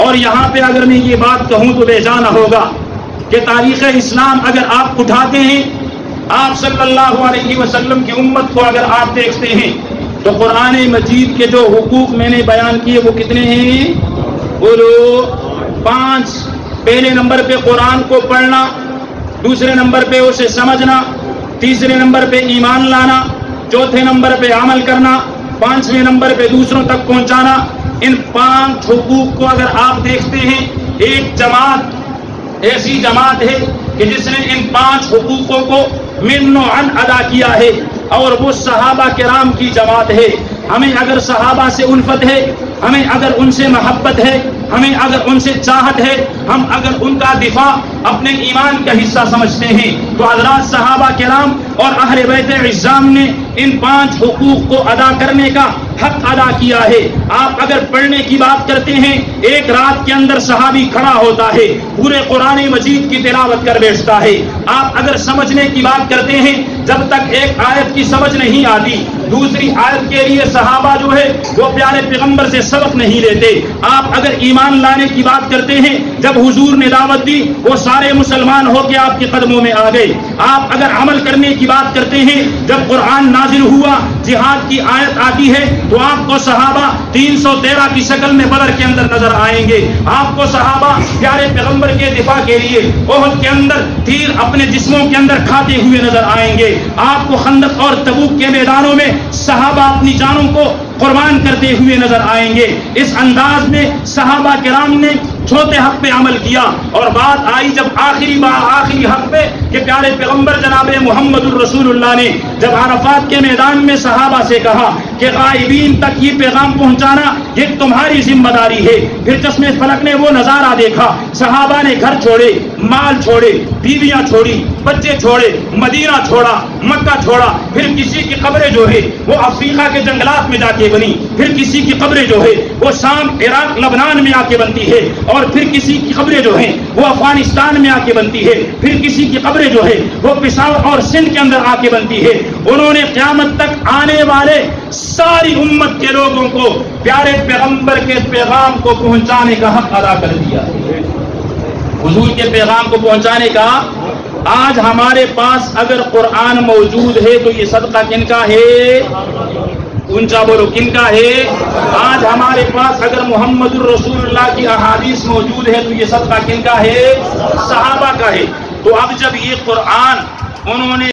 اور یہاں پہ اگر میں یہ بات کہوں تو بے جانا ہوگا کہ تاریخ اسلام اگر آپ اٹھاتے ہیں، آپ صلی اللہ علیہ وسلم کی امت کو اگر آپ دیکھتے ہیں تو قرآن مجید کے جو حقوق میں نے بیان کیے وہ کتنے ہیں؟ بولو 5۔ پہلے نمبر پہ قرآن کو پڑھنا، دوسرے نمبر پہ اسے سمجھنا، تیسرے نمبر پہ ایمان لانا، چوتھے نمبر پہ عمل کرنا، 5ویں نمبر پہ دوسروں تک پہنچانا۔ ان 5 حقوق کو اگر آپ دیکھتے ہیں، ایک جماعت ایسی جماعت ہے کہ جس نے ان 5 حقوقوں کو من و عن ادا کیا ہے، اور وہ صحابہ کرام کی جماعت ہے۔ ہمیں اگر صحابہ سے الفت ہے، ہمیں اگر ان سے محبت ہے، ہمیں اگر ان سے چاہت ہے، ہم اگر ان کا دفاع اپنے ایمان کا حصہ سمجھتے ہیں تو حضرات صحابہ کرام اور اہل بیت عظام نے ان 5 حقوق کو ادا کرنے کا حق ادا کیا ہے۔ آپ اگر پڑھنے کی بات کرتے ہیں، ایک رات کے اندر صحابی کھڑا ہوتا ہے، پورے قرآن مجید کی تلاوت کر بیٹھتا ہے۔ آپ اگر سمجھنے کی بات کرتے ہیں، جب تک ایک آیت کی سمجھ نہیں آتی، دوسری آیت کے لیے صحابہ جو ہے وہ پیارے پیغمبر سے سبق نہیں لیتے۔ آپ اگر ایمان لانے کی بات کرتے ہیں، جب حضور نے دعوت دی وہ سارے مسلمان ہو کے آپ کے قدموں میں آ گئے۔ آپ اگر عمل کرنے کی بات کرتے ہیں، جب قرآن نازل ہوا، جہاد کی آیت آتی ہے تو آپ کو صحابہ 313 کی شکل میں بدر کے اندر نظر آئیں گے۔ آپ کو صحابہ پیارے پیغمبر کے دفاع کے لیے احد کے اندر تیر اپنے جسموں کے اندر کھاتے ہوئے نظر آئیں گے۔ آپ کو خندق اور تبوک کے میدانوں میں صحابہ اپنی جانوں کو قربان کرتے ہوئے نظر آئیں گے۔ اس انداز میں صحابہ کرام نے چھوٹے حق پہ عمل کیا، اور بات آئی جب آخری حق پہ کہ پیارے پیغمبر جناب محمد الرسول اللہ نے جب عرفات کے میدان میں صحابہ سے کہا کہ غائبین تک یہ پیغام پہنچانا یہ تمہاری ذمہ داری ہے۔ پھر چشمے فلک نے وہ نظارہ دیکھا، صحابہ نے گھر چھوڑے، مال چھوڑے، بیویاں چھوڑی، بچے چھوڑے، مدینہ چھوڑا، مکہ چھوڑا۔ پھر کسی کی قبریں جو ہے وہ افریقہ کے جنگلات میں جا کے بنی، پھر کسی کی قبریں جو ہے وہ شام، عراق، لبنان میں آ کے بنتی ہے، اور پھر کسی کی قبریں جو ہیں وہ افغانستان میں آ کے بنتی ہے، پھر کسی کی قبریں جو ہے وہ پشاور اور سندھ کے اندر آ کے بنتی ہے۔ انہوں نے قیامت تک آنے والے ساری امت کے لوگوں کو پیارے پیغمبر کے پیغام کو پہنچانے کا حق ادا کر دیا۔ حضور کے پیغام کو پہنچانے کا۔ آج ہمارے پاس اگر قرآن موجود ہے تو یہ صدقہ کن کا ہے؟ اونچا بولو، کن کا ہے؟ آج ہمارے پاس اگر محمد الرسول اللہ کی احادیث موجود ہے تو یہ صدقہ کن کا ہے؟ صحابہ کا ہے۔ تو اب جب یہ قرآن انہوں نے